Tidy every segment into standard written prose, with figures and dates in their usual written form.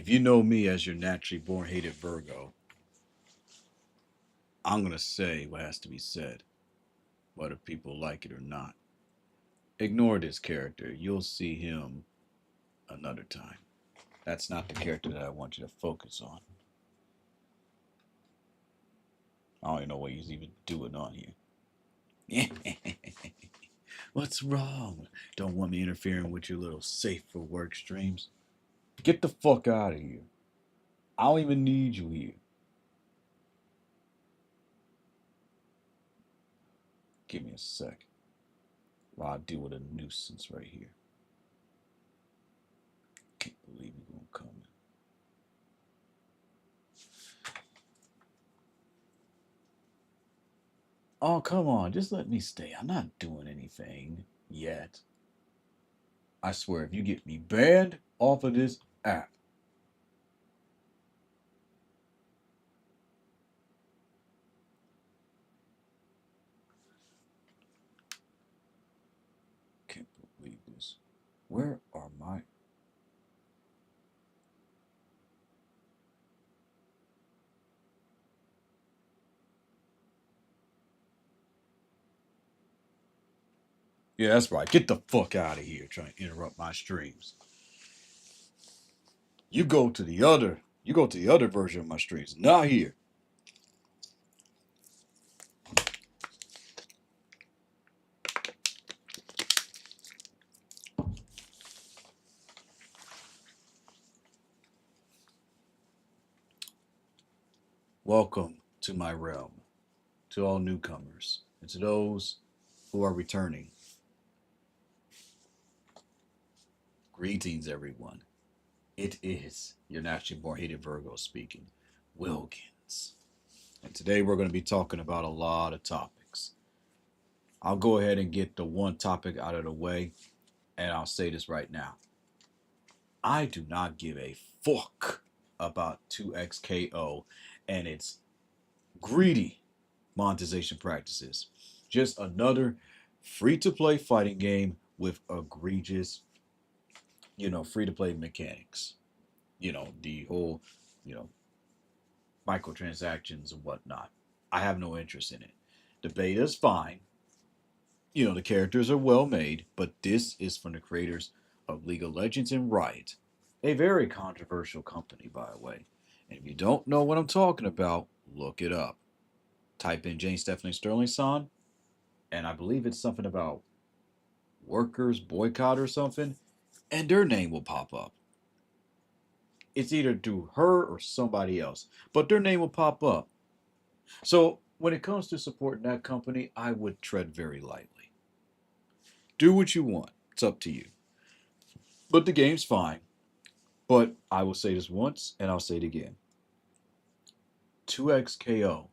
If you know me as your naturally born hated Virgo, I'm going to say what has to be said, whether people like it or not. Ignore this character. You'll see him another time. That's not the character that I want you to focus on. I don't even know what he's even doing on here. What's wrong? Don't want me interfering with your little safe for work streams? Get the fuck out of here. I don't even need you here. Give me a sec while I deal with a nuisance right here. Can't believe you're gonna come in. Oh, come on, just let me stay. I'm not doing anything yet. I swear, if you get me banned off of this app, can't believe this. Where are my. Yeah, that's right. Get the fuck out of here trying to interrupt my streams. You go to the other version of my streams, not here. Welcome to my realm, to all newcomers, and to those who are returning. Greetings, everyone. It is your naturally born hated Virgo speaking, Wilkins. And today we're going to be talking about a lot of topics. I'll go ahead and get the one topic out of the way, and I'll say this right now. I do not give a fuck about 2XKO and its greedy monetization practices. Just another free to play fighting game with egregious, free to play mechanics. The whole, you know, microtransactions and whatnot. I have no interest in it. The beta is fine. The characters are well made, but this is from the creators of League of Legends and Riot, a very controversial company, by the way. And if you don't know what I'm talking about, look it up. Type in Jane Stephanie Sterling son, and I believe it's something about workers boycott or something, and their name will pop up. It's either through her or somebody else, but their name will pop up. So when it comes to supporting that company, I would tread very lightly. Do what you want. It's up to you. But the game's fine. But I will say this once and I'll say it again. 2XKO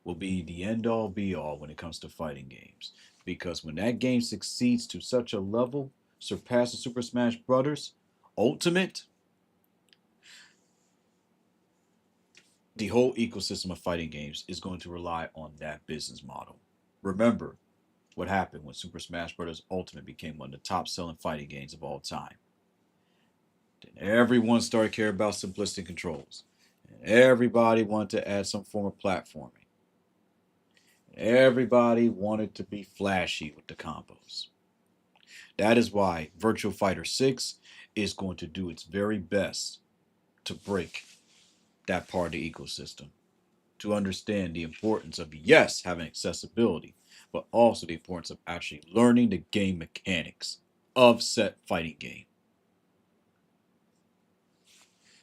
will be the end all be all when it comes to fighting games. Because when that game succeeds to such a level, surpasses Super Smash Bros. Ultimate, the whole ecosystem of fighting games is going to rely on that business model. Remember what happened when Super Smash Bros. Ultimate became one of the top selling fighting games of all time. Then everyone started caring about simplistic controls. And everybody wanted to add some form of platforming. Everybody wanted to be flashy with the combos. That is why Virtual Fighter 6 is going to do its very best to break that part of the ecosystem. To understand the importance of, yes, having accessibility, but also the importance of actually learning the game mechanics of said fighting game.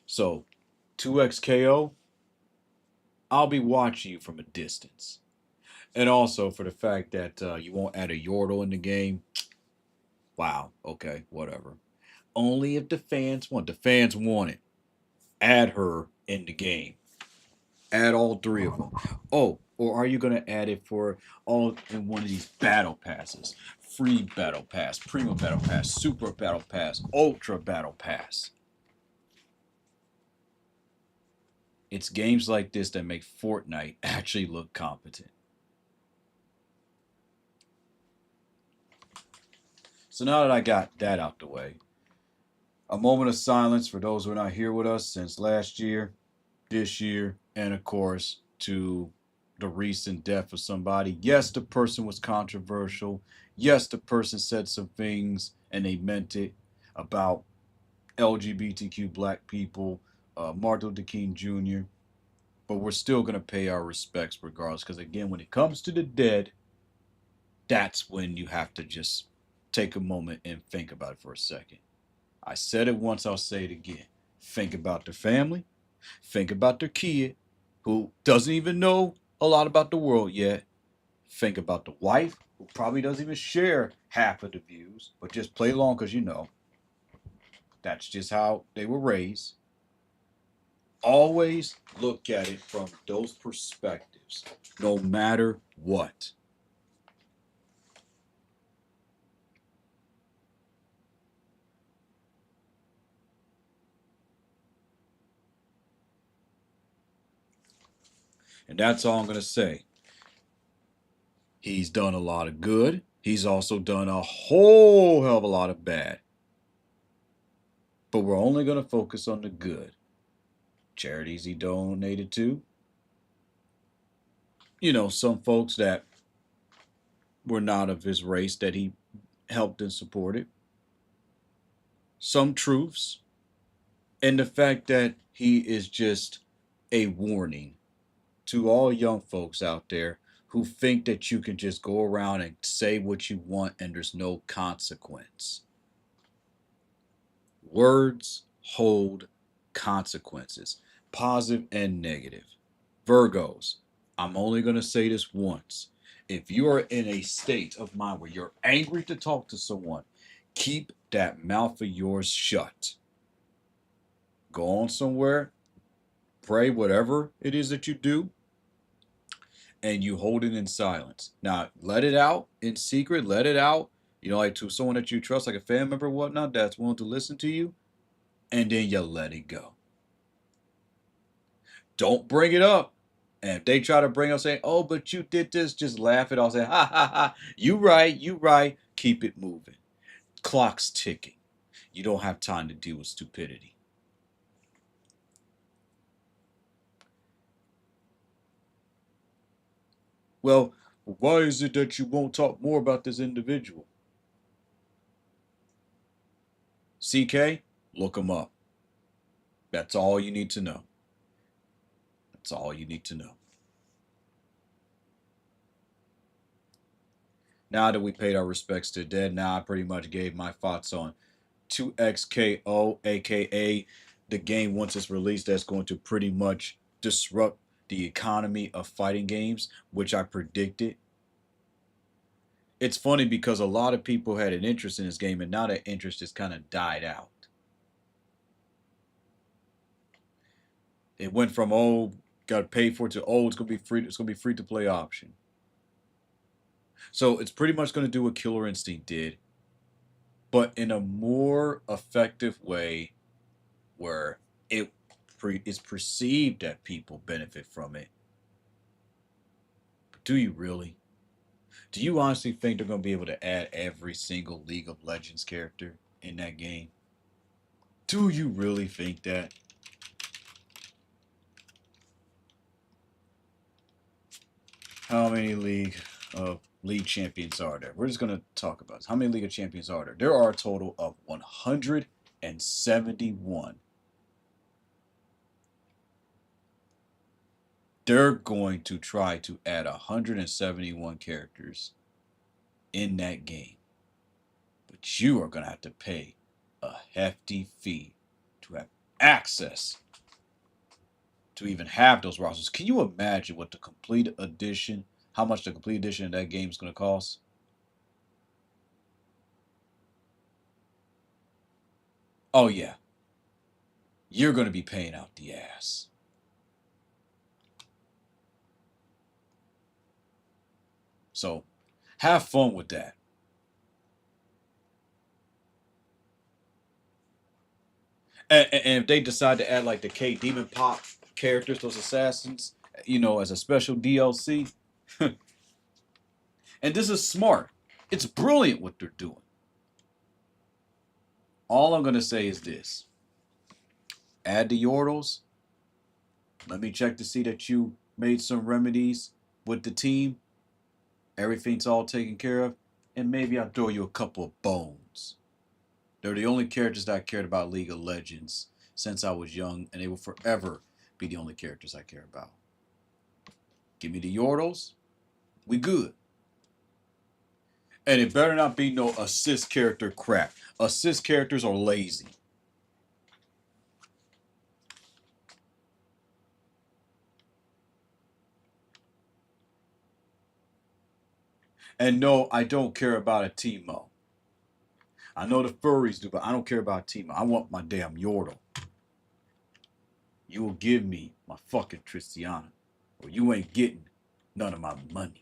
So, 2XKO, I'll be watching you from a distance. And also for the fact that you won't add a Yordle in the game. Wow, okay, whatever. Only if the fans want. The fans want it. Add her in the game. Add all three of them. Oh, or are you going to add it for all in one of these battle passes? Free battle pass, primo battle pass, super battle pass, ultra battle pass. It's games like this that make Fortnite actually look competent. So now that I got that out the way, A moment of silence for those who are not here with us since last year, this year, and of course, to the recent death of somebody. Yes, the person was controversial. Yes, the person said some things and they meant it about LGBTQ black people, Martin Luther King Jr., but we're still going to pay our respects regardless. Because again, when it comes to the dead, that's when you have to just take a moment and think about it for a second. I said it once, I'll say it again. Think about their family, think about their kid who doesn't even know a lot about the world yet. Think about the wife who probably doesn't even share half of the views, but just play along because that's just how they were raised. Always look at it from those perspectives, no matter what. And that's all I'm going to say. He's done a lot of good. He's also done a whole hell of a lot of bad. But we're only going to focus on the good. Charities he donated to. Some folks that were not of his race that he helped and supported. Some truths. And the fact that he is just a warning to all young folks out there who think that you can just go around and say what you want and there's no consequence. Words hold consequences, positive and negative. Virgos, I'm only going to say this once. If you are in a state of mind where you're angry to talk to someone, keep that mouth of yours shut. Go on somewhere, pray, whatever it is that you do, and you hold it in silence. Now, let it out in secret, let it out, like to someone that you trust, like a family member or whatnot, that's willing to listen to you, and then you let it go. Don't bring it up. And if they try to bring up saying, oh, but you did this, just laugh it off. Say, ha, ha, ha. You right, you right. Keep it moving. Clock's ticking. You don't have time to deal with stupidity. Well, why is it that you won't talk more about this individual? CK, look him up. That's all you need to know. That's all you need to know. Now that we paid our respects to the dead, now I pretty much gave my thoughts on 2XKO, aka the game once it's released that's going to pretty much disrupt the economy of fighting games, which I predicted. It's funny because a lot of people had an interest in this game and now that interest has kind of died out. It went from got to pay for it to it's gonna be free. It's gonna be free to play option. So it's pretty much gonna do what Killer Instinct did, but in a more effective way, where it is perceived that people benefit from it. But do you really? Do you honestly think they're gonna be able to add every single League of Legends character in that game? Do you really think that? How many League champions are there? We're just gonna talk about this. How many League of Champions are there? There are a total of 171. They're going to try to add 171 characters in that game. But you are gonna have to pay a hefty fee to have access to even have those rosters. Can you imagine what the complete edition, how much the complete edition of that game is going to cost? Oh, yeah. You're going to be paying out the ass. So, have fun with that. And if they decide to add like the K Demon Pop characters, those assassins, as a special DLC, and this is smart. It's brilliant what they're doing. All I'm gonna say is this: add the Yordles. Let me check to see that you made some remedies with the team. Everything's all taken care of, and maybe I'll throw you a couple of bones. They're the only characters that I cared about League of Legends since I was young, and they will forever be the only characters I care about. Give me the Yordles. We good. And it better not be no assist character crap. Assist characters are lazy. And no, I don't care about a Teemo. I know the furries do, but I don't care about Teemo. I want my damn Yordle. You will give me my fucking Tristiana, or you ain't getting none of my money.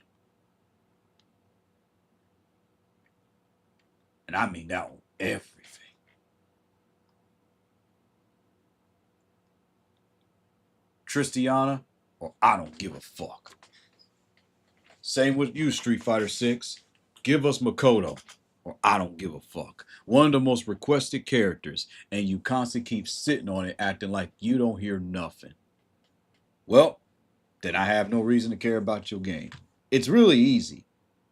And I mean that on everything. Tristiana, or I don't give a fuck. Same with you, Street Fighter 6. Give us Makoto, or I don't give a fuck. One of the most requested characters, and you constantly keep sitting on it acting like you don't hear nothing. Well, then I have no reason to care about your game. It's really easy.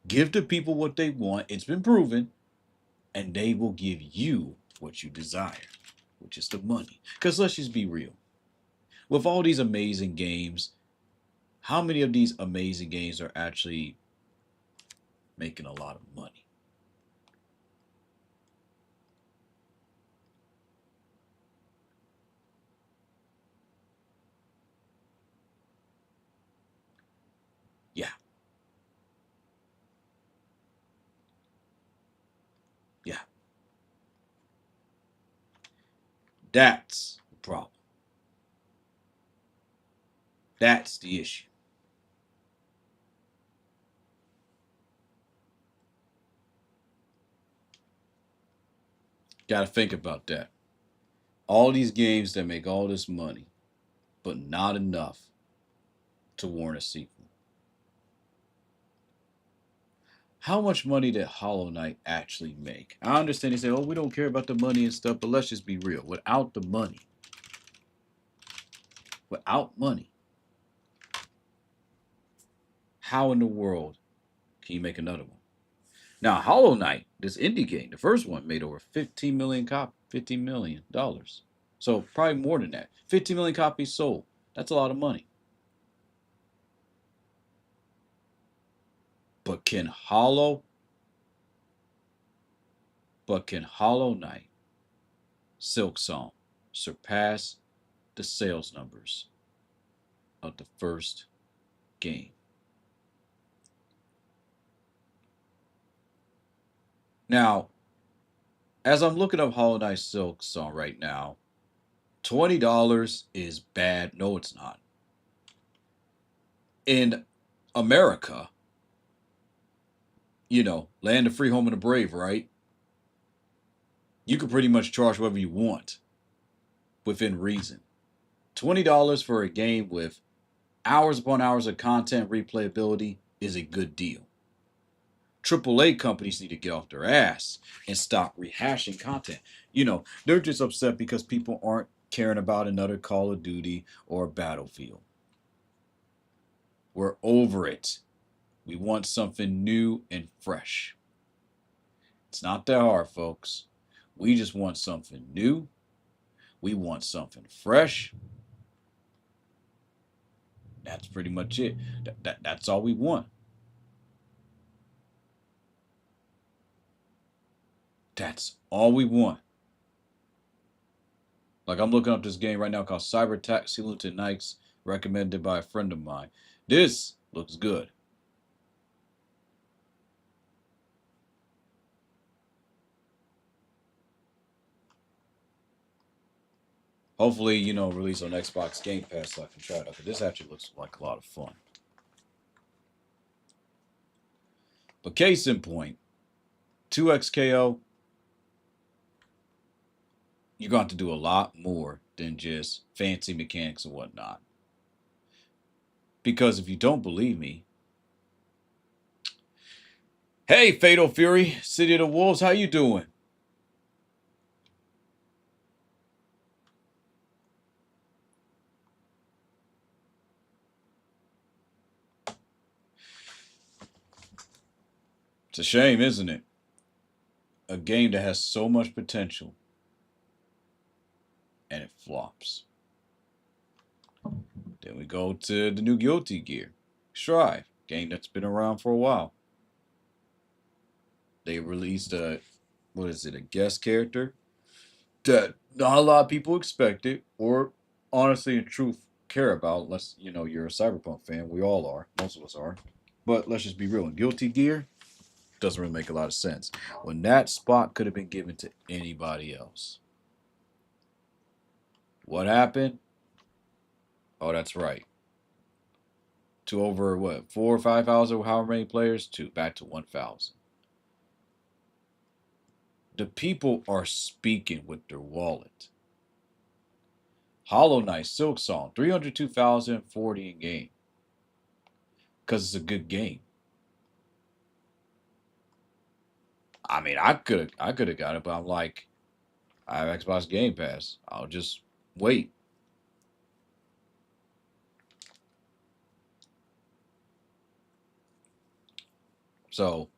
Give the people what they want, it's been proven, and they will give you what you desire, which is the money. Because let's just be real. With all these amazing games, how many of these amazing games are actually making a lot of money? Yeah, yeah. That's the problem. That's the issue. Got to think about that. All these games that make all this money, but not enough to warrant a sequel. How much money did Hollow Knight actually make? I understand they say, oh, we don't care about the money and stuff, but let's just be real. Without money, how in the world can you make another one? Now, Hollow Knight, this indie game, the first one made over 15 million $15 million. So probably more than that. 15 million copies sold. That's a lot of money. But can Hollow can Hollow Knight Silk Song surpass the sales numbers of the first game? Now, as I'm looking up Hollow Knight Silk Song right now, $20 is bad. No, it's not. In America, land of free, home of the brave, right? You can pretty much charge whatever you want within reason. $20 for a game with hours upon hours of content replayability is a good deal. AAA companies need to get off their ass and stop rehashing content. They're just upset because people aren't caring about another Call of Duty or Battlefield. We're over it. We want something new and fresh. It's not that hard, folks. We just want something new. We want something fresh. That's pretty much it. That's all we want. That's all we want. Like I'm looking up this game right now called Cyber Taxi Lieutenant Nikes, recommended by a friend of mine. This looks good. Hopefully, release on Xbox Game Pass so I can try it out. But this actually looks like a lot of fun. But case in point, 2XKO, you're going to have to do a lot more than just fancy mechanics and whatnot. Because if you don't believe me, hey, Fatal Fury, City of the Wolves, how you doing? It's a shame, isn't it? A game that has so much potential and it flops. Then we go to the new Guilty Gear, Strive, game that's been around for a while. They released a, what is it, a guest character that not a lot of people expected or honestly in truth care about, unless you're a Cyberpunk fan. We all are. Most of us are. But let's just be real. In Guilty Gear, doesn't really make a lot of sense. When that spot could have been given to anybody else. What happened? Oh, that's right. To over what, 4 or 5 thousand, however many players, to back to 1,000. The people are speaking with their wallet. Hollow Knight, Silk Song, 302,040 in game. Because it's a good game. I mean, I could have got it, but I'm like, I have Xbox Game Pass. I'll just wait. So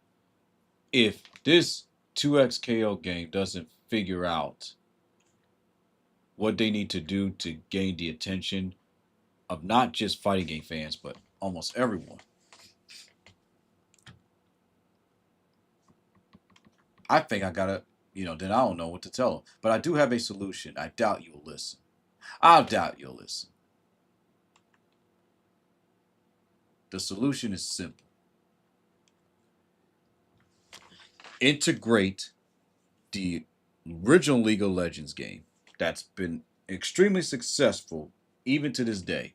if this 2XKO game doesn't figure out what they need to do to gain the attention of not just fighting game fans, but almost everyone, I think I gotta, then I don't know what to tell them. But I do have a solution. I doubt you'll listen. I doubt you'll listen. The solution is simple. Integrate the original League of Legends game that's been extremely successful even to this day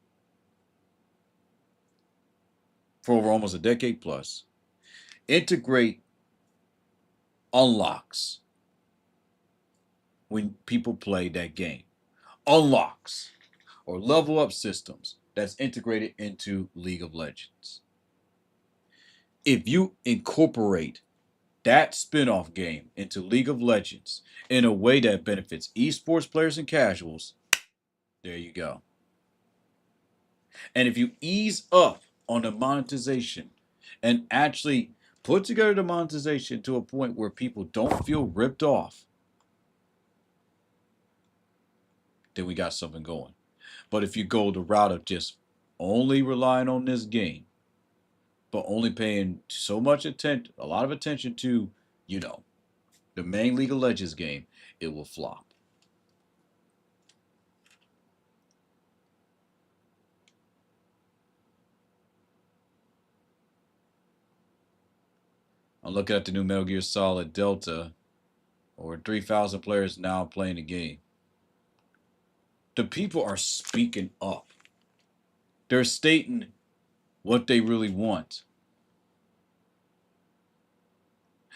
for over almost a decade plus. Integrate unlocks when people play that game. Unlocks or level up systems that's integrated into League of Legends. If you incorporate that spin-off game into League of Legends in a way that benefits esports players and casuals, there you go. And if you ease up on the monetization and actually put together the monetization to a point where people don't feel ripped off, then we got something going. But if you go the route of just only relying on this game, but only paying so much attention, a lot of attention to, you know, the main League of Legends game, it will flop. I'm looking at the new Metal Gear Solid Delta, over 3,000 players now playing the game. The people are speaking up. They're stating what they really want.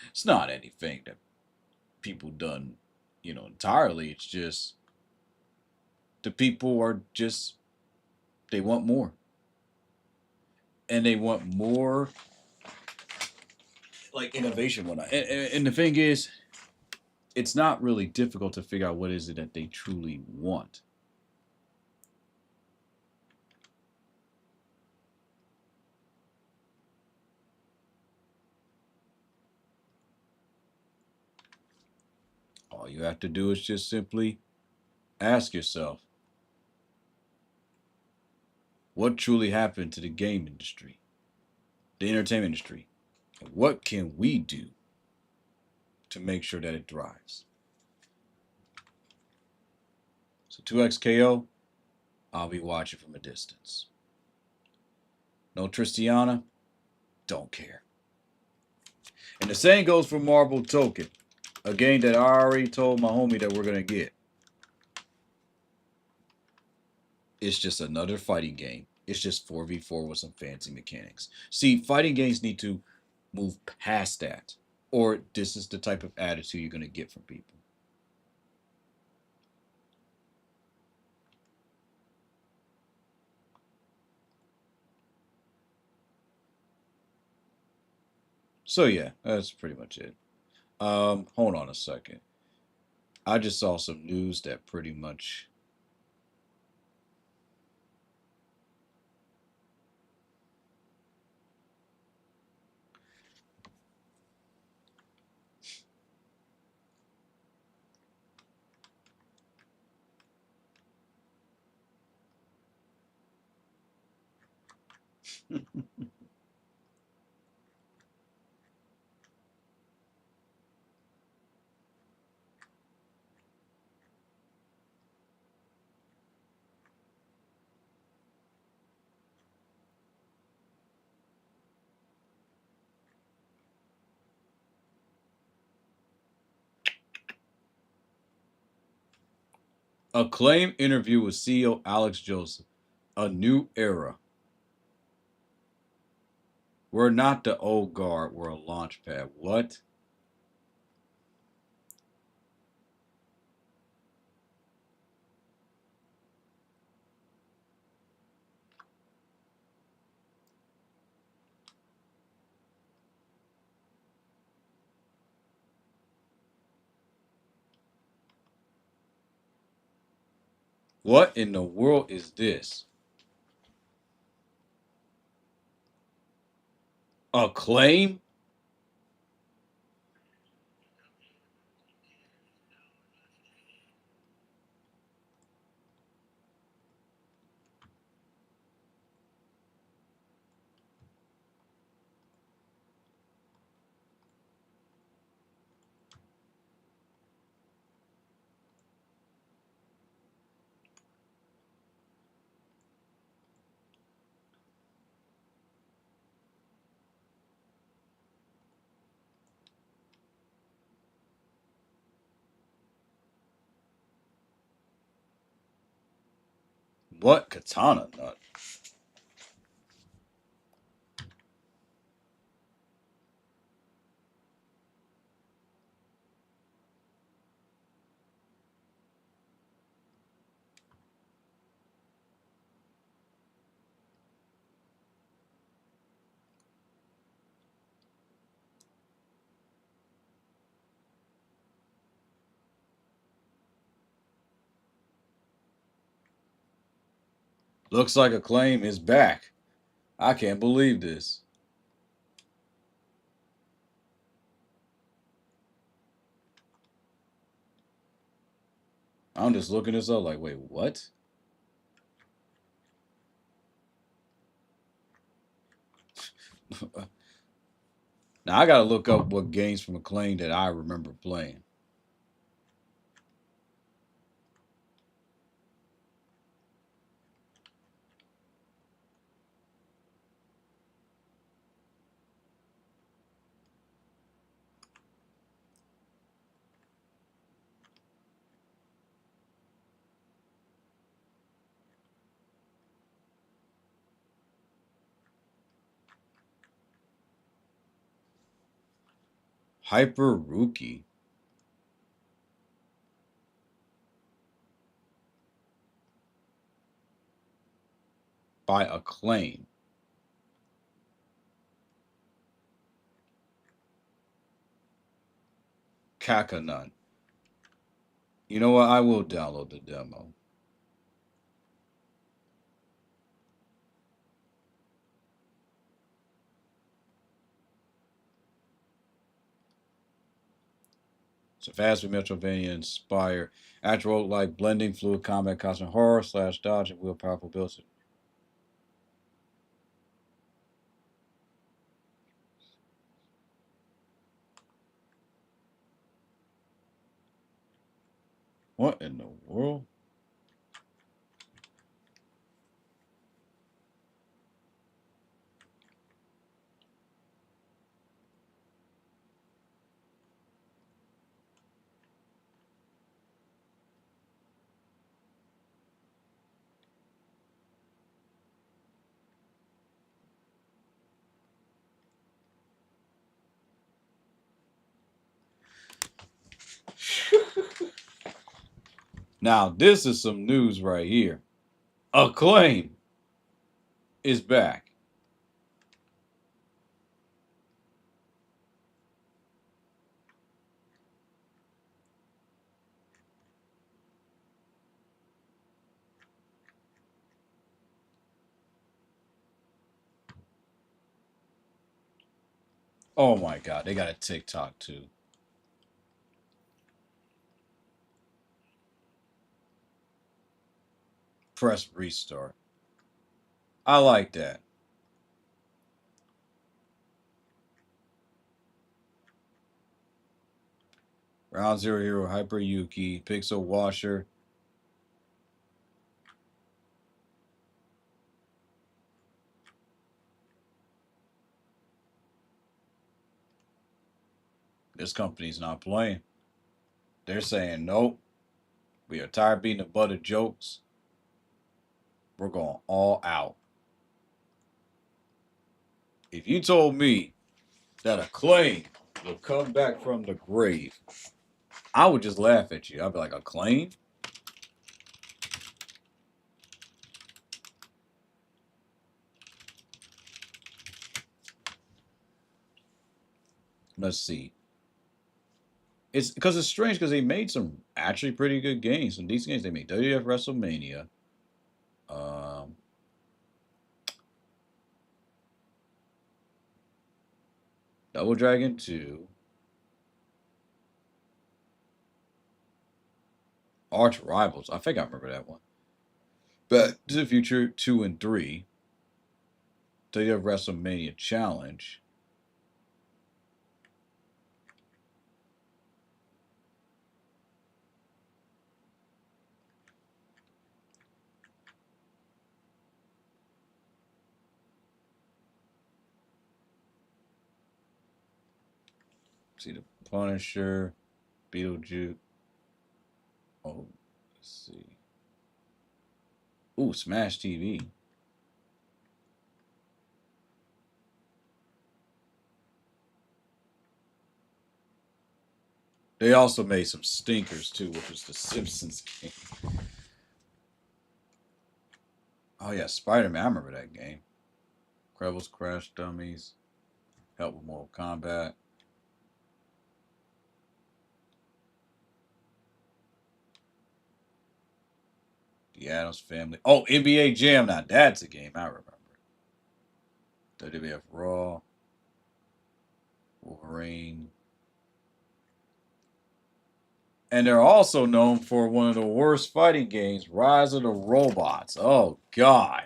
It's not anything that people done, entirely. It's just the people are just, they want more. And they want more like innovation whatnot. And the thing is, it's not really difficult to figure out what is it that they truly want. All you have to do is just simply ask yourself, what truly happened to the game industry, the entertainment industry? And what can we do to make sure that it thrives? So 2XKO, I'll be watching from a distance. No Tristiana, don't care. And the same goes for Marble Token, a game that I already told my homie that we're going to get. It's just another fighting game. It's just 4v4 with some fancy mechanics. See, fighting games need to move past that, or this is the type of attitude you're going to get from people. So yeah, that's pretty much it. Hold on a second. I just saw some news that pretty much Acclaimed interview with CEO Alex Joseph. A new era. We're not the old guard, we're a launch pad. What? What in the world is this? Acclaim? What katana nut? Looks like Acclaim is back. I can't believe this. I'm just looking this up like, wait, what? Now I gotta look up what games from Acclaim that I remember playing. Hyper Rookie by Acclaim. Kakanon. You know what? I will download the demo. It's a fast Metrovania inspired actual like blending fluid combat constant horror slash dodge and wheel powerful builds. What in the world? Now this is some news right here. Acclaim is back. Oh my god, they got a TikTok too. Press restart. I like that. Round Zero Hero, Hyper Yuki, Pixel Washer. This company's not playing. They're saying, nope, we are tired of being the butt of jokes. We're going all out. If you told me that Acclaim will come back from the grave, I would just laugh at you. I'd be like, Acclaim? Let's see. It's because it's strange because they made some actually pretty good games, some decent games. They made WWF WrestleMania, um, Double Dragon 2, Arch Rivals. I think I remember that one. Back to the Future 2 and 3, WWF WrestleMania Challenge. See the Punisher, Beetlejuice. Oh, let's see. Ooh, Smash TV. They also made some stinkers too, which was the Simpsons game. Oh yeah, Spider-Man. I remember that game. Incredibles, Crash Dummies, Help with Mortal Kombat. The Addams Family. Oh, NBA Jam. Now that's a game I remember. WWF Raw, Wolverine. And they're also known for one of the worst fighting games, Rise of the Robots. Oh, God.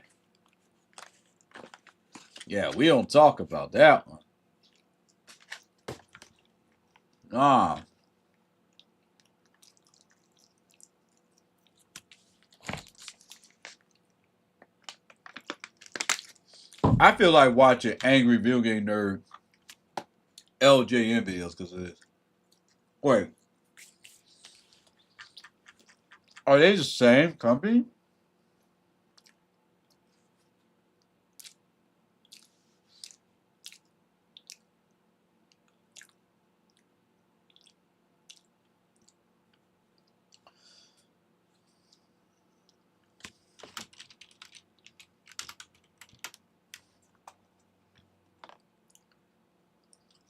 Yeah, we don't talk about that one. Nah. I feel like watching Angry Video Game Nerd LJN videos because of this. Wait, are they the same company?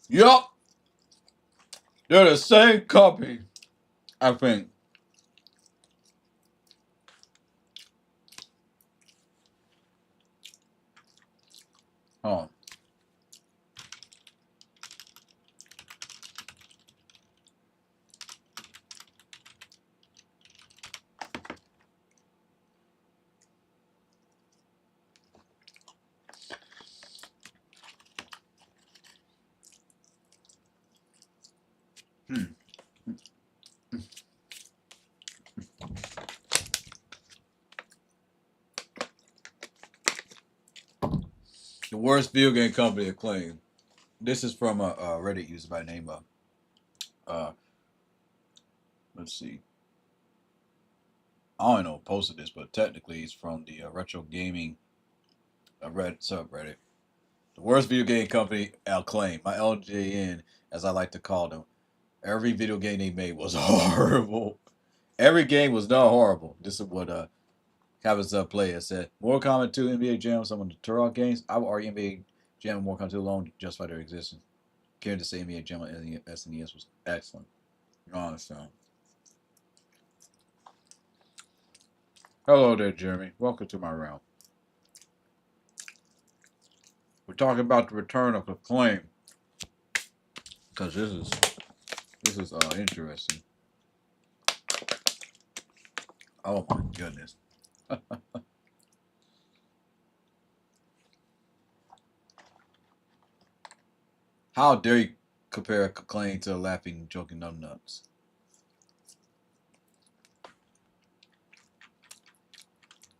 Yup. They're the same company, I think. Oh. Hmm. The worst video game company Acclaim. This is from a Reddit user by the name of, uh, let's see. I don't know who posted this, but technically it's from the Retro Gaming Red subreddit. The worst video game company, Acclaim. My LJN, as I like to call them. Every video game they made was horrible. Every game was not horrible. This is what Cabin's player said. Mortal Kombat 2, NBA Jam, some of the Turok games. I would argue NBA Jam and Mortal Kombat 2 alone justify their existence. Care to say NBA Jam on SNES was excellent. You understand? Hello there, Jeremy. Welcome to my round. We're talking about the return of Acclaim because this is interesting. Oh my goodness. How dare you compare Acclaim to Laughing Joking Numbnuts?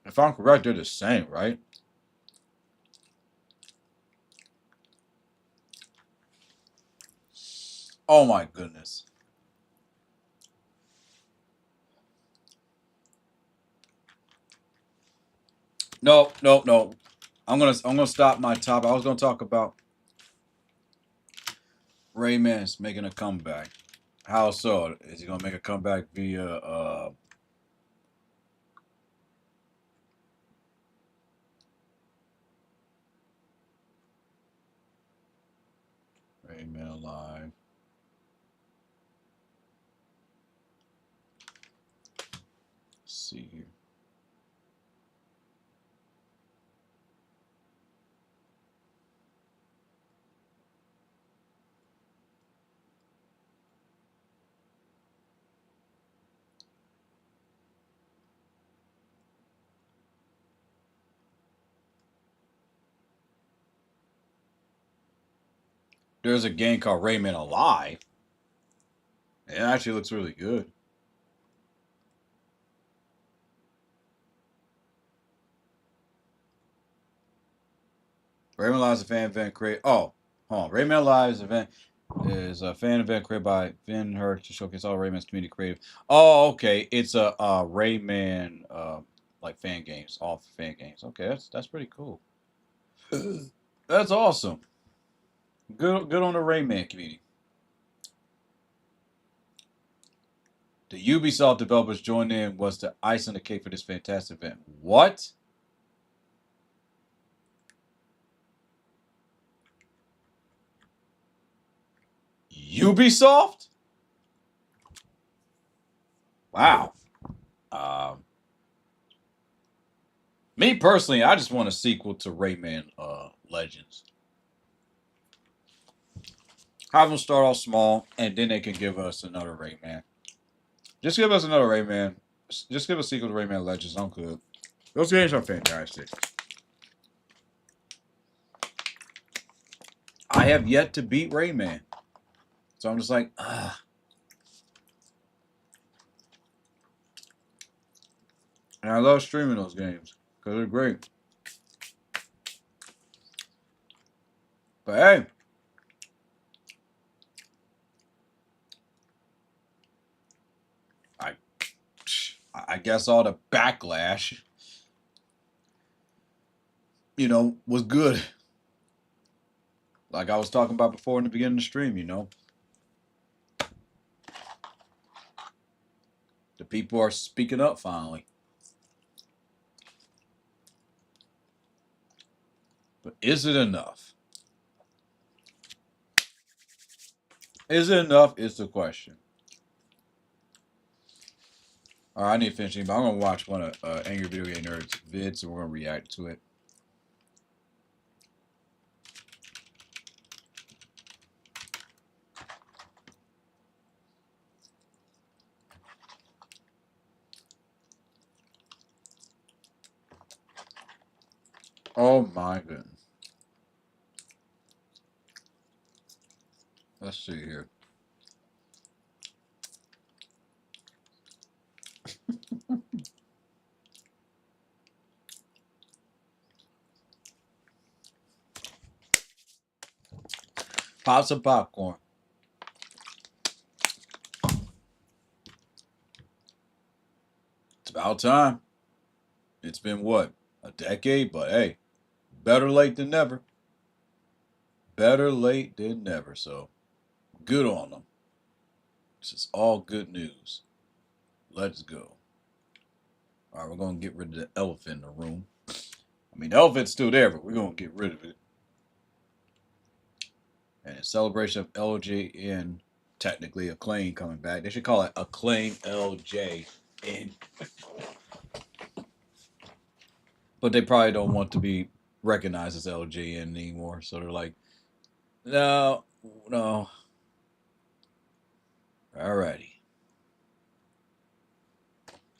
If I'm correct, they're the same, right? Oh my goodness. No, no, no. I'm gonna stop my top. I was gonna talk about Rayman's making a comeback. How so? Is he gonna make a comeback via Rayman Alive? Let's see here. There's a game called Rayman Alive. It actually looks really good. Rayman Alive is a fan event created. Oh, hold on. Rayman Alive is a fan event created by Finn Her to showcase all Rayman's community creative. Oh, okay. It's a Rayman like fan games, all fan games. Okay, that's pretty cool. That's awesome. Good on the Rayman community. The Ubisoft developers joined in was the ice on the cake for this fantastic event. What? Ubisoft? Wow. Um, Me personally, I just want a sequel to Rayman Legends. Have them start off small, and then they can give us another Rayman. Just give us another Rayman. Just give a sequel to Rayman Legends. I'm good. Those games are fantastic. I have yet to beat Rayman, so I'm just like, ah. And I love streaming those games because they're great. But hey, I I guess all the backlash, was good. Like I was talking about before in the beginning of the stream. The people are speaking up finally. But is it enough? Is it enough? Is the question. All right, I need to finish it, but I'm gonna watch one of Angry Video Game Nerds vids, and we're gonna react to it. Oh my goodness. Let's see here. Pop some popcorn. It's about time. It's been what? A decade? But hey, better late than never. Better late than never. So good on them. This is all good news. Let's go. All right, we're gonna get rid of the elephant in the room. I mean, the elephant's still there, but we're gonna get rid of it. And in celebration of LJ and technically Acclaim coming back, they should call it Acclaim LJ. And but they probably don't want to be recognized as LJN anymore, so they're like, no, no. Alrighty,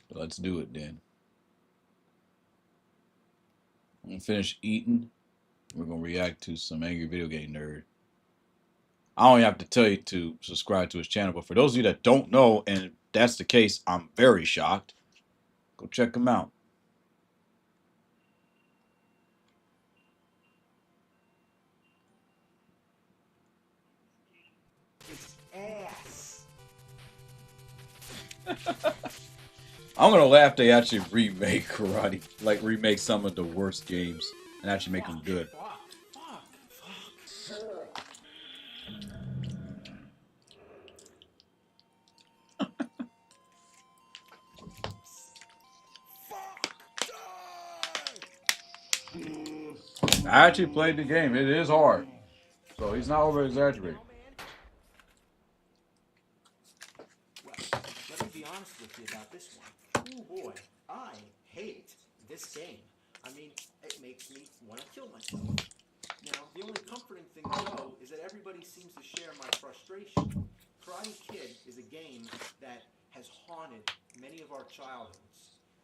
let's do it then. I'm gonna finish eating. We're gonna react to some Angry Video Game Nerd. I don't have to tell you to subscribe to his channel, but for those of you that don't know, and if that's the case, I'm very shocked. Go check him out. I'm gonna laugh they actually remake Karate, like remake some of the worst games and actually make them good. I actually played the game. It is hard, so he's not over exaggerating. Well, let me be honest with you about this one. Oh boy, I hate this game. I mean, it makes me want to kill myself. Now, the only comforting thing though is that everybody seems to share my frustration. Karate Kid is a game that has haunted many of our childhoods.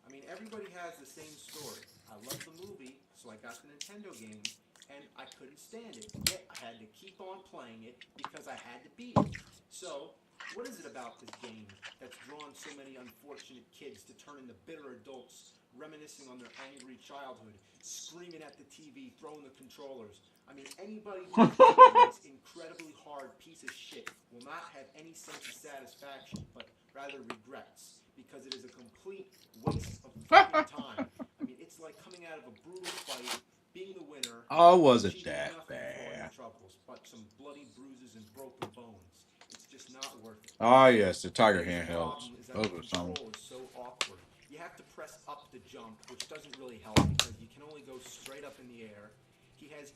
I mean, everybody has the same story. I love the movie, so I got the Nintendo game, and I couldn't stand it. Yet I had to keep on playing it because I had to beat it. So, what is it about this game that's drawn so many unfortunate kids to turn into bitter adults, reminiscing on their angry childhood, screaming at the TV, throwing the controllers? I mean, anybody who is playing this incredibly hard piece of shit will not have any sense of satisfaction, but rather regrets, because it is a complete waste of fucking time. I mean, it's like coming out of a brutal fight, being the winner, Oh, and wasn't achieving that nothing for all your bad? troubles, but some bloody bruises and broken bones. It's just not worth it. Ah, yes, the The Tiger biggest handhelds. problem is that Those the are some. control is so awkward. You have to press up to jump, which doesn't really help because you can only go straight up in the air. He has,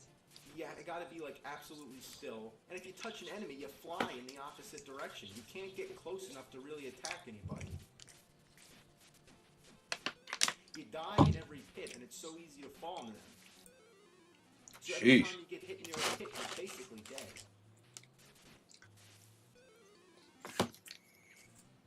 yeah, it got to be like absolutely still. And if you touch an enemy, you fly in the opposite direction. You can't get close enough to really attack anybody. You die in every pit, and it's so easy to fall into them. So every Sheesh. time you get hit in your pit, you're basically dead.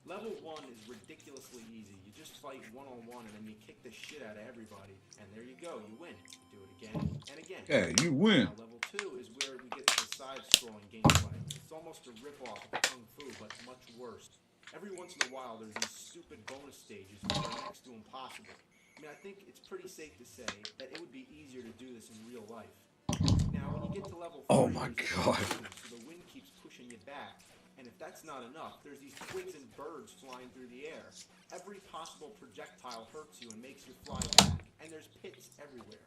Level 1 is ridiculously easy. You just fight one-on-one and then you kick the shit out of everybody. And there you go, you win. You do it again and again. Yeah, you win. Now level 2 is where we get to the side-scrolling gameplay. It's almost a rip-off of Kung Fu, but much worse. Every once in a while there's these stupid bonus stages which are next to impossible. I mean, I think it's pretty safe to say that it would be easier to do this in real life. Now, when you get to level 3, Oh my there's a god. typhoon, so the wind keeps pushing you back. And if that's not enough, there's these twigs and birds flying through the air. Every possible projectile hurts you and makes you fly back. And there's pits everywhere.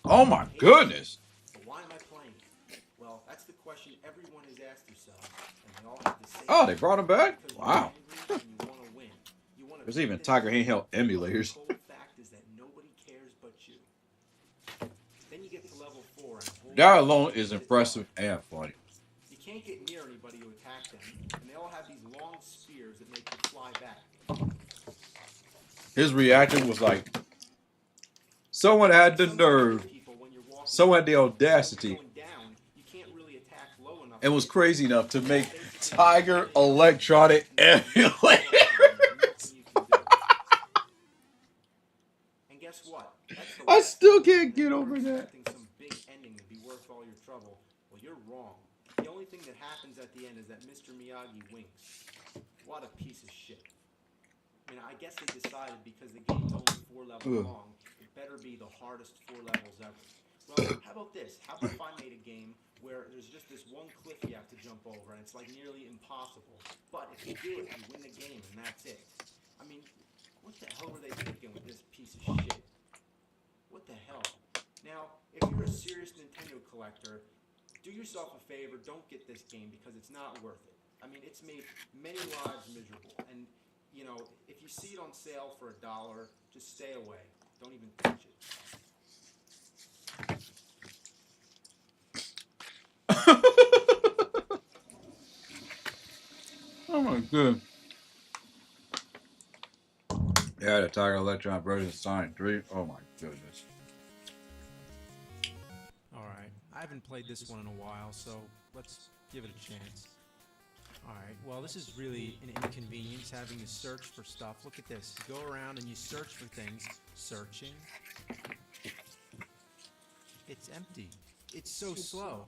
Oh my I hate this game. goodness. But why am I playing it? Well, that's the question everyone has asked themselves. And they all have the same Oh, they answer. brought him back? Because you're Wow. angry and you want to win. You want to There's beat even this Tiger game. handheld But the emulators. cold fact is that nobody cares but you. Then you get to level 4 and holy That shit, alone is is it impressive hard. and funny. You can't get near anybody to attack them, and they all have these long spears that make you fly back. His reaction was like, someone had the Some other nerve, people, when you're walking someone had the around, when you're audacity, going down, you can't really attack low enough and to was hit them. crazy enough to So make basically, Tiger you're electronic and there's no emulators. nothing you can do. And guess what? That's the I last still game. can't And if get you were over that. expecting some big ending to be worth all your trouble, well, you're wrong. The only thing that happens at the end is that Mr. Miyagi winks. What a piece of shit. I mean, I guess they decided because the game's only 4 levels Ugh. long, it better be the hardest 4 levels ever. Well, how about this? How about if I made a game where there's just this one cliff you have to jump over and it's like nearly impossible. But if you do it, you win the game and that's it. I mean, what the hell were they thinking with this piece of shit? What the hell? Now, if you're a serious Nintendo collector, do yourself a favor, don't get this game because it's not worth it. I mean, it's made many lives miserable. And, you know, if you see it on sale for $1, just stay away. Don't even touch it. Oh my god. Yeah, the Tiger Electronic version signed 3. Oh my goodness. Alright, I haven't played this one in a while, so let's give it a chance. Alright, well, this is really an inconvenience having to search for stuff. Look at this. You go around and you search for things. Searching. It's empty. It's so slow.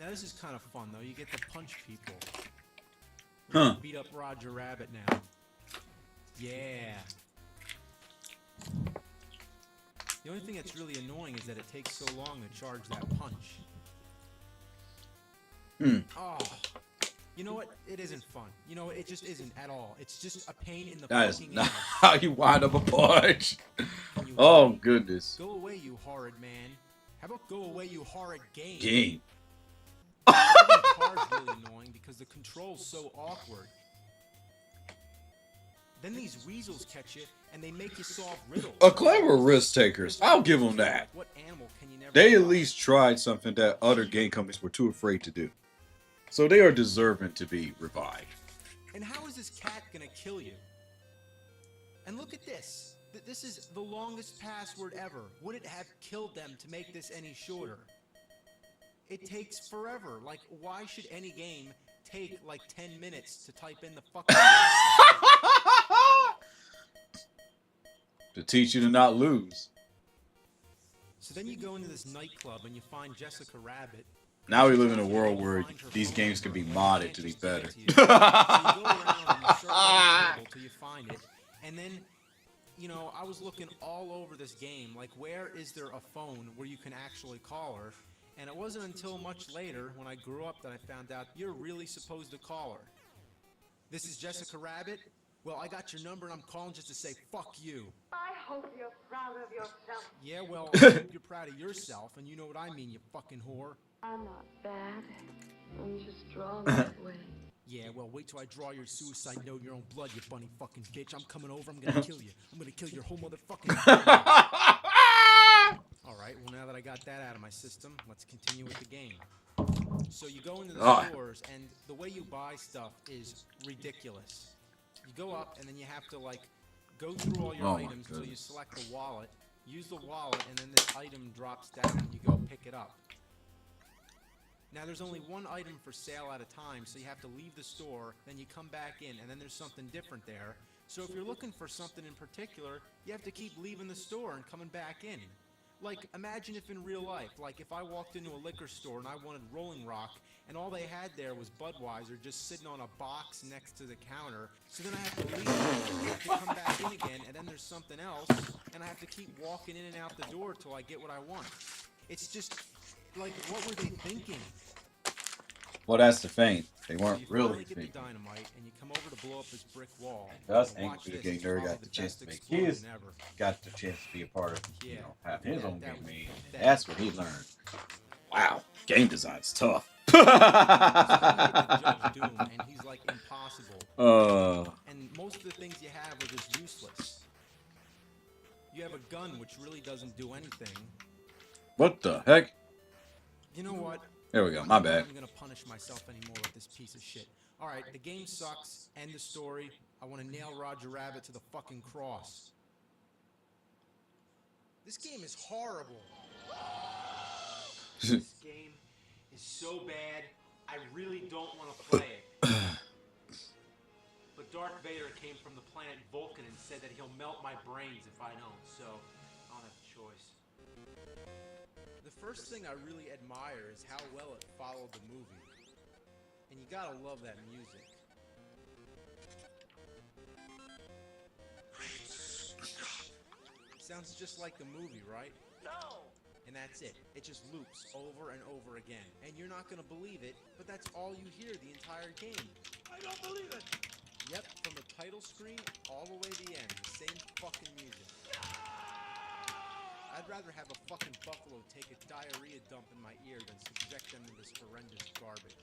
Now, this is kind of fun, though. You get to punch people. We're gonna beat up Roger Rabbit now. Yeah. The only thing that's really annoying is that it takes so long to charge that punch. Oh. You know what? It isn't fun. You know, it just isn't at all. It's just a pain in the That is fucking not ass. how you wind up a punch. Can you Oh, hear me? goodness. Go away, you horrid man. How about go away, you horrid game? Game. Driving a car is really annoying because the control's so awkward. Then these weasels catch you and they make you solve riddles. A clever risk takers. I'll give them that. What animal can you never They at trust? least tried something that other game companies were too afraid to do. So they are deserving to be revived. And how is this cat gonna kill you? And look at this. This is the longest password ever. Would it have killed them to make this any shorter? It takes forever. Like, why should any game take like 10 minutes to type in the fucking To teach you to not lose. So then you go into this nightclub and you find Jessica Rabbit. Now we live in a world where these games can be modded to be better. So you go around and you search on Google till you find it. And then, you know, I was looking all over this game, like where is there a phone where you can actually call her? And it wasn't until much later, when I grew up, that I found out you're really supposed to call her. This is Jessica Rabbit? Well, I got your number and I'm calling just to say fuck you. I hope you're proud of yourself. Yeah, well, I hope you're proud of yourself, and you know what I mean, you fucking whore. I'm not bad. I'm just drawn that way. Yeah, well, wait till I draw your suicide note in your own blood, you bunny fucking bitch. I'm coming over, I'm gonna kill you. I'm gonna kill your whole motherfucking family. Alright, well, now that I got that out of my system, let's continue with the game. So you go into the stores, and the way you buy stuff is ridiculous. You go up, and then you have to, like, go through all your items until you select the wallet, use the wallet, and then this item drops down, and you go pick it up. Now, there's only one item for sale at a time, so you have to leave the store, then you come back in, and then there's something different there. So if you're looking for something in particular, you have to keep leaving the store and coming back in. Like, imagine if in real life, like if I walked into a liquor store and I wanted Rolling Rock, and all they had there was Budweiser just sitting on a box next to the counter, so then I have to leave, I have to come back in again, and then there's something else, and I have to keep walking in and out the door till I get what I want. It's just, like, what were they thinking? Well, that's the thing. They weren't You really finally get the thinking. dynamite, and you come over to blow up this brick wall. Us Watch Angry this, Game it's Nerd probably got the chance best to make explosion his, ever. got the chance to be a part of, Yeah. have his own That game was made. pathetic. That's what he learned. Wow, game design's tough. So then you get to Judge Doom, and he's like impossible. And most of the things you have are just useless. You have a gun, which really doesn't do anything. What the heck? You know what? There we go. My bad. I'm gonna punish myself anymore with this piece of shit. Alright, the game sucks. End the story. I want to nail Roger Rabbit to the fucking cross. This game is horrible. This game is so bad, I really don't want to play it. But Darth Vader came from the planet Vulcan and said that he'll melt my brains if I don't, so I don't have a choice. The first thing I really admire is how well it followed the movie. And you gotta love that music. Sounds just like the movie, right? No! And that's it. It just loops over and over again. And you're not gonna believe it, but that's all you hear the entire game. I don't believe it! Yep, from the title screen all the way to the end, the same fucking music. I'd rather have a fucking buffalo take a diarrhea dump in my ear than subject them to this horrendous garbage.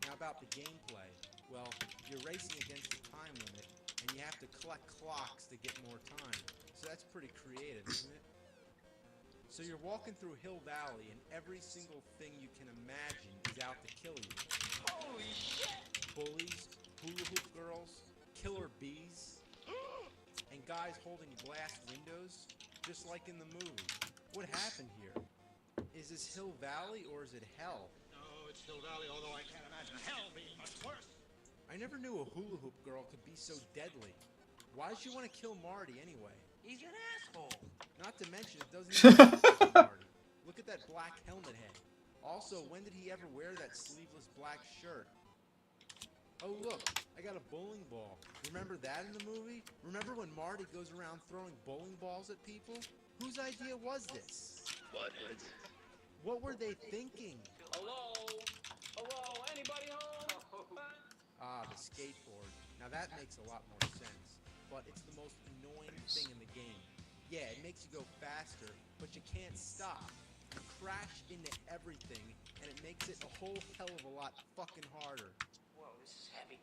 Now about the gameplay, well, you're racing against the time limit, and you have to collect clocks to get more time. So that's pretty creative, isn't it? So you're walking through Hill Valley, and every single thing you can imagine is out to kill you. Holy shit! Bullies, hula hoop girls, killer bees, and guys holding glass windows, just like in the movie. What happened here? Is this Hill Valley or is it hell? No, it's Hill Valley, although I can't imagine hell being much worse. I never knew a hula hoop girl could be so deadly. Why'd she want to kill Marty anyway? He's an asshole. Not to mention, it doesn't even look like Marty. Look at that black helmet head. Also, when did he ever wear that sleeveless black shirt? Oh look, I got a bowling ball. Remember that in the movie? Remember when Marty goes around throwing bowling balls at people? Whose idea was this? Buttheads. What were they thinking? Hello? Hello? Ah, the skateboard. Now that makes a lot more sense, but it's the most annoying thing in the game. Yeah, it makes you go faster, but you can't stop. You crash into everything, and it makes it a whole hell of a lot fucking harder. Whoa, this is heavy.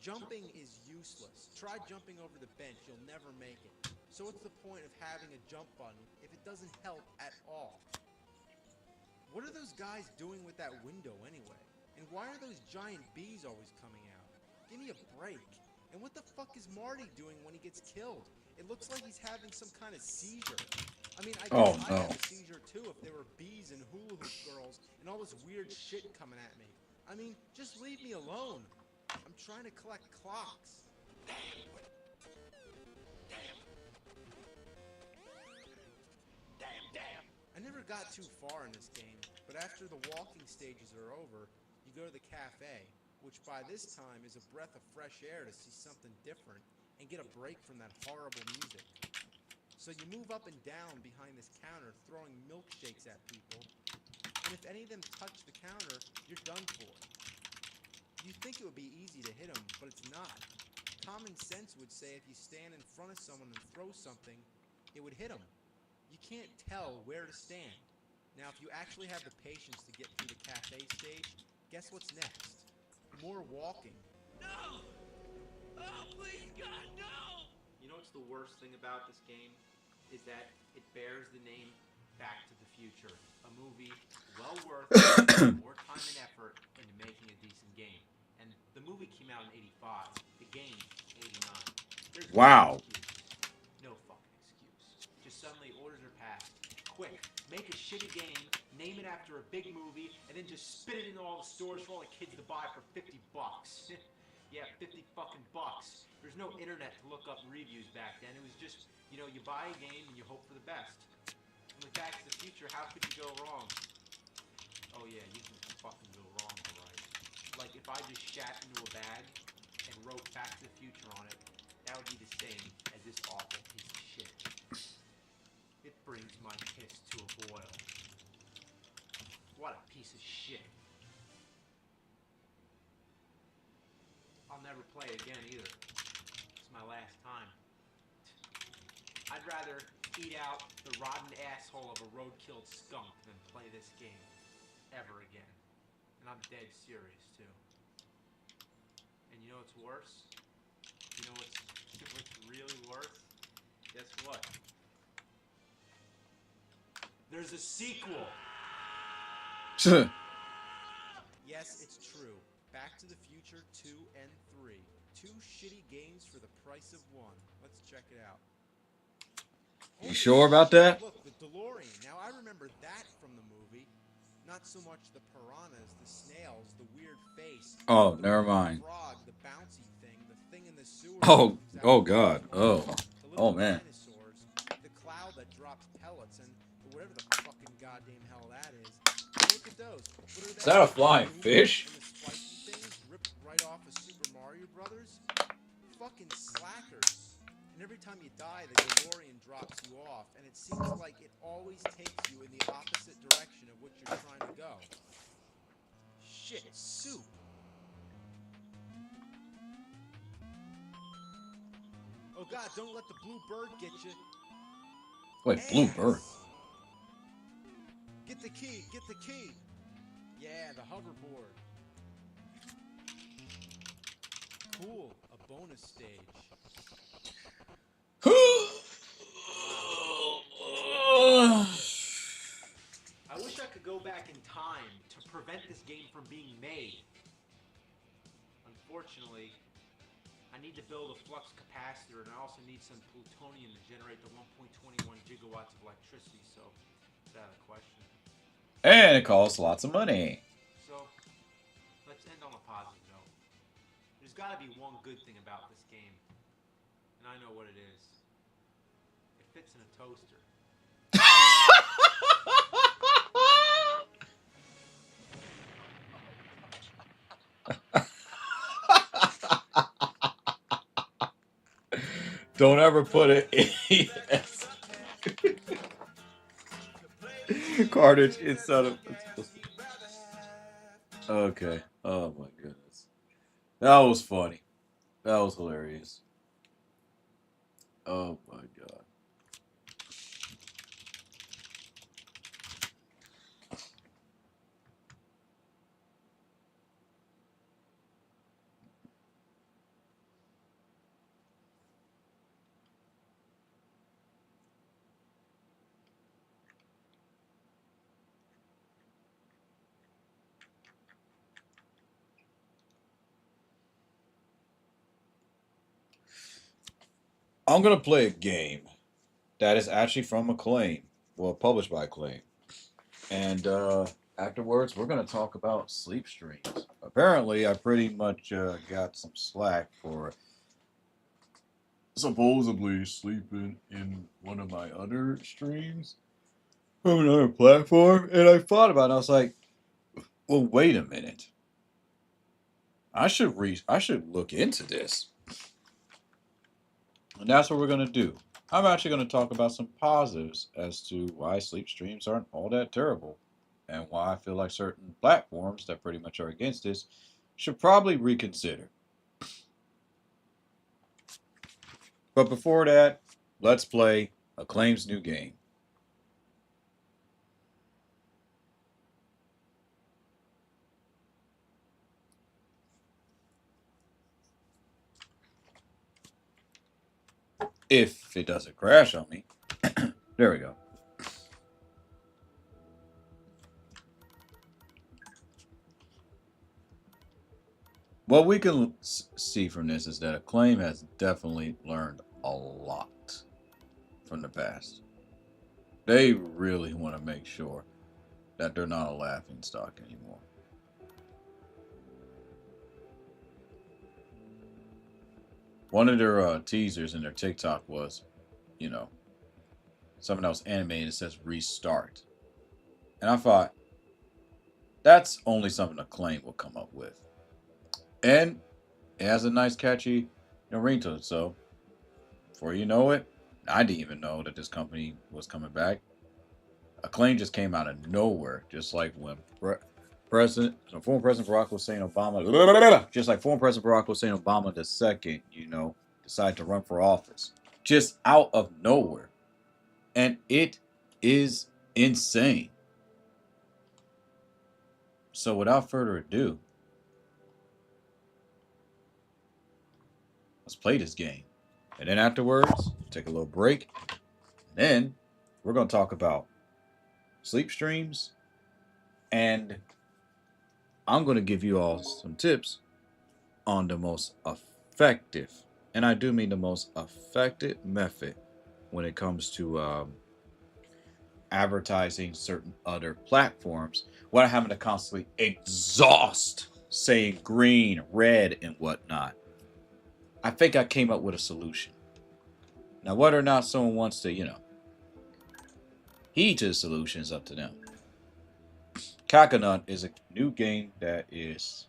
Jumping is useless. Try jumping over the bench, you'll never make it. So what's the point of having a jump button if it doesn't help at all? What are those guys doing with that window anyway? And why are those giant bees always coming out? Give me a break. And what the fuck is Marty doing when he gets killed? It looks like he's having some kind of seizure. I mean, I Oh, guess I'd no. have a seizure too if there were bees and hula hoop girls and all this weird shit coming at me. I mean, just leave me alone. I'm trying to collect clocks. Damn. I never got too far in this game, but after the walking stages are over, you go to the cafe, which by this time is a breath of fresh air to see something different and get a break from that horrible music. So you move up and down behind this counter throwing milkshakes at people, and if any of them touch the counter, you're done for. You think it would be easy to hit them, but it's not. Common sense would say if you stand in front of someone and throw something, it would hit them. You can't tell where to stand. Now, if you actually have the patience to get through the cafe stage, guess what's next? More walking. No! Oh, please, God, no! You know what's the worst thing about this game? Is that it bears the name Back to the Future. A movie well worth more time and effort into making a decent game. And the movie came out in 85. The game, 89. There's Wow. no fucking excuse. Just suddenly orders are passed. Quick, make a shitty game, name it after a big movie, and then just spit it into all the stores for all the kids to buy for $50. Yeah, 50 fucking bucks. There's no internet to look up reviews back then. It was just, you buy a game and you hope for the best. And with Back to the Future, how could you go wrong? Oh yeah, you can fucking go wrong, alright. Like if I just shat into a bag and wrote Back to the Future on it, that would be the same as this awful piece of shit. It brings my piss to a boil. What a piece of shit. I'll never play again either. It's my last time. I'd rather eat out the rotten asshole of a road-killed skunk than play this game ever again. And I'm dead serious too. And you know what's worse? You know what's really worse? Guess what? There's a sequel! Yes, it's true. Back to the Future 2 and 3. Two shitty games for the price of one. Let's check it out. You sure about that? Look, the DeLorean. Now I remember that from the movie. Not so much the piranhas, the snails, the weird face. Oh, the never weird mind. Frog, the bouncy thing, the thing in the sewer. Oh, that comes out oh of the God. water, Oh. the Oh little man. dinosaurs, the cloud that drops pellets, and whatever the fucking goddamn hell that is. Look at those. What are Is that a flying fish? And the spiky things ripped right off of Super Mario Brothers? Fucking slackers. And every time you die, the DeLorean drops you off, and it seems like it always takes you in the opposite direction of which you're trying to go. Shit, soup. Oh God, don't let the blue bird get you. Wait, blue bird. Get the key, get the key. Yeah, the hoverboard. Cool, a bonus stage. I wish I could go back in time to prevent this game from being made. Unfortunately, I need to build a flux capacitor, and I also need some plutonium to generate the 1.21 gigawatts of electricity, so it's out of the question. And it costs lots of money. So, let's end on a positive note. There's got to be one good thing about this game, and I know what it is. It fits in a toaster. Don't ever put it in cartridge inside of. Okay. Oh my goodness. That was funny. That was hilarious. Oh my god. I'm gonna play a game that is actually from Acclaim. Well, published by Acclaim. And afterwards, we're going to talk about sleep streams. Apparently, I pretty much got some slack for supposedly sleeping in one of my other streams from another platform. And I thought about it. I was like, well, wait a minute. I should look into this. And that's what we're going to do. I'm actually going to talk about some positives as to why sleep streams aren't all that terrible and why I feel like certain platforms that pretty much are against this should probably reconsider. But before that, let's play Acclaim's new game. If it doesn't crash on me. There we go. What we can see from this is that Acclaim has definitely learned a lot from the past. They really want to make sure that they're not a laughing stock anymore. One of their teasers in their TikTok was, you know, something that was animated that says restart. And I thought, that's only something Acclaim will come up with. And it has a nice, catchy ringtone. So, before you know it, I didn't even know that this company was coming back. Acclaim just came out of nowhere, just like when former President Barack Hussein Obama, just like former President Barack Hussein Obama the second, decided to run for office, just out of nowhere, and it is insane. So, without further ado, let's play this game, and then afterwards, take a little break. And then we're going to talk about sleep streams, and I'm going to give you all some tips on the most effective, and I do mean the most effective method when it comes to advertising certain other platforms without having to constantly exhaust saying green, red, and whatnot. I think I came up with a solution. Now, whether or not someone wants to, heed to the solution is up to them. Coconut is a new game that is.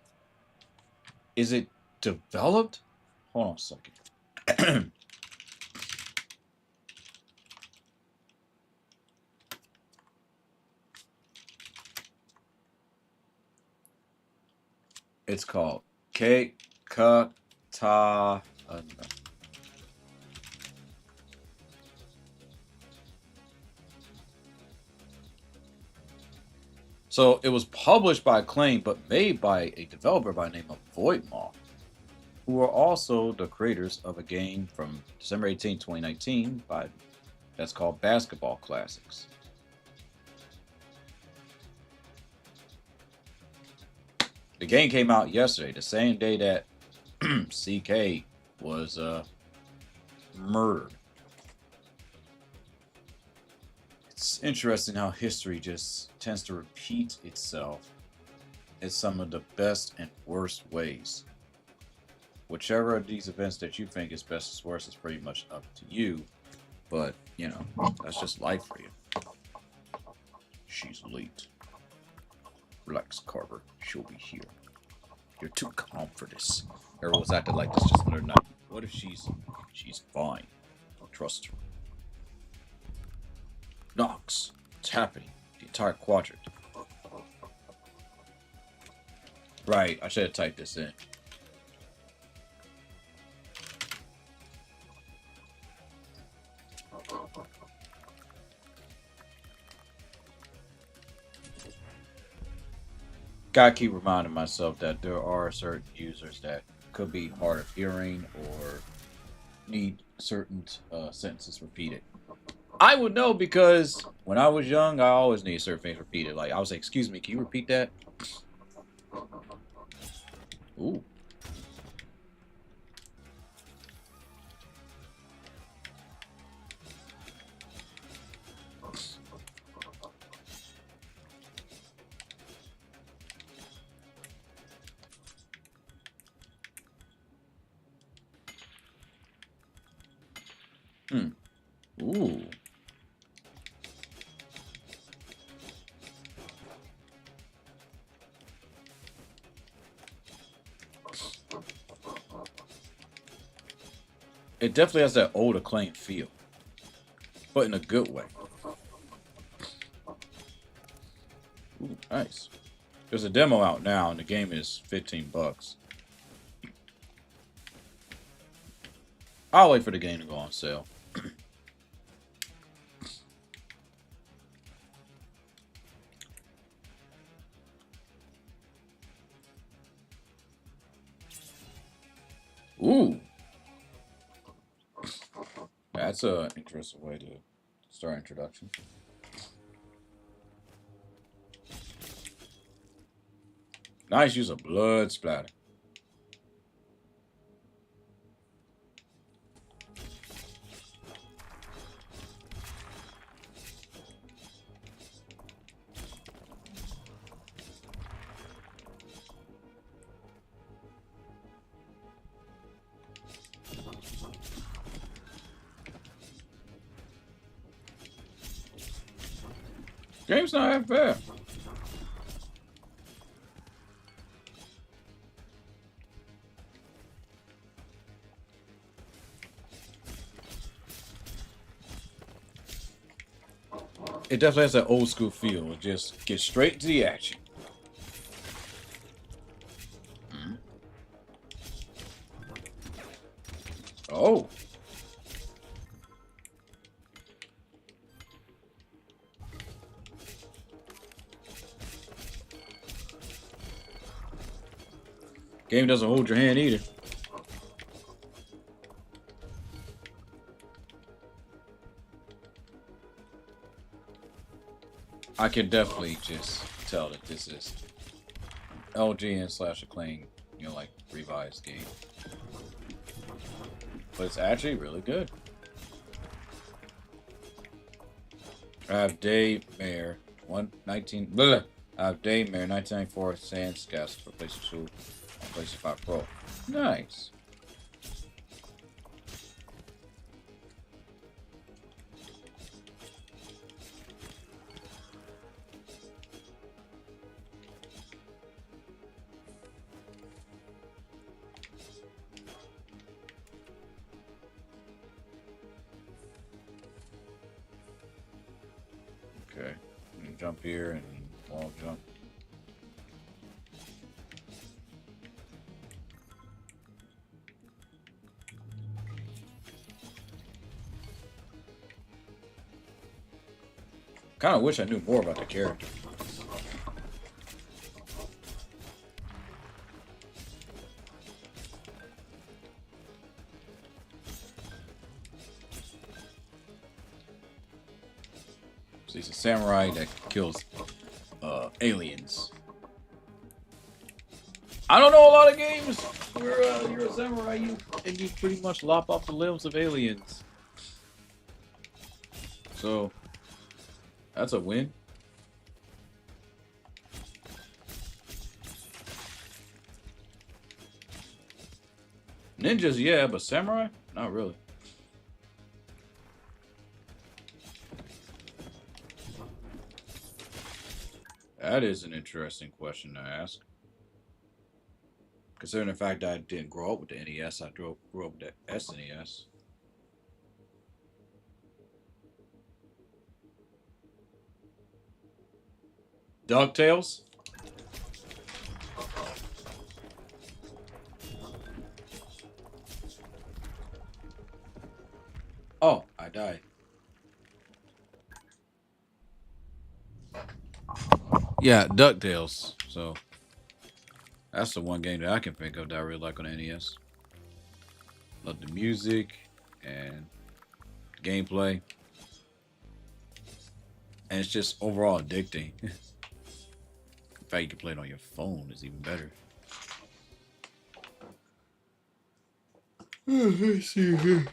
Is it developed? Hold on a second. It's called K Kata. So it was published by Acclaim, but made by a developer by the name of Voidmoth, who are also the creators of a game from December 18, 2019, that's called Basketball Classics. The game came out yesterday, the same day that CK was murdered. It's interesting how history just tends to repeat itself in some of the best and worst ways. Whichever of these events that you think is best or worst is pretty much up to you. But, that's just life for you. She's late. Relax, Carver. She'll be here. You're too calm for this. Everyone's acting like this just another night. What if she's fine? Don't trust her. Knox. It's happening. The entire quadrant. Right, I should have typed this in. Gotta keep reminding myself that there are certain users that could be hard of hearing or need certain sentences repeated. I would know because when I was young, I always needed certain things repeated. Like I was like, "Excuse me, can you repeat that?" Ooh. Hmm. Ooh. It definitely has that old acclaimed feel, but in a good way. Ooh, nice. There's a demo out now, and the game is $15. I'll wait for the game to go on sale. Ooh, that's a interesting way to start introduction. Nice use of blood splatter. Game's not that bad. It definitely has that old school feel. It just gets straight to the action. Mhm. Oh. Game doesn't hold your hand either. I can definitely just tell that this is LGN slash acclaim, like revised game. But it's actually really good. I have Daymare 119. Blah, I have Daymare 1994 Sandscast for PlayStation 2 and PlayStation 5 Pro. Nice. Okay. Jump here and wall jump. Kind of wish I knew more about the character. So he's a samurai that kills aliens. I don't know a lot of games where you're a samurai and you pretty much lop off the limbs of aliens. So that's a win. Ninjas, yeah, but samurai? Not really. That is an interesting question to ask. Considering the fact that I didn't grow up with the NES, I grew up with the SNES. DuckTales? Oh, I died. Yeah, DuckTales. So that's the one game that I can think of that I really like on NES. Love the music and gameplay, and it's just overall addicting. In fact, you can play it on your phone. Is even better. Let's see here.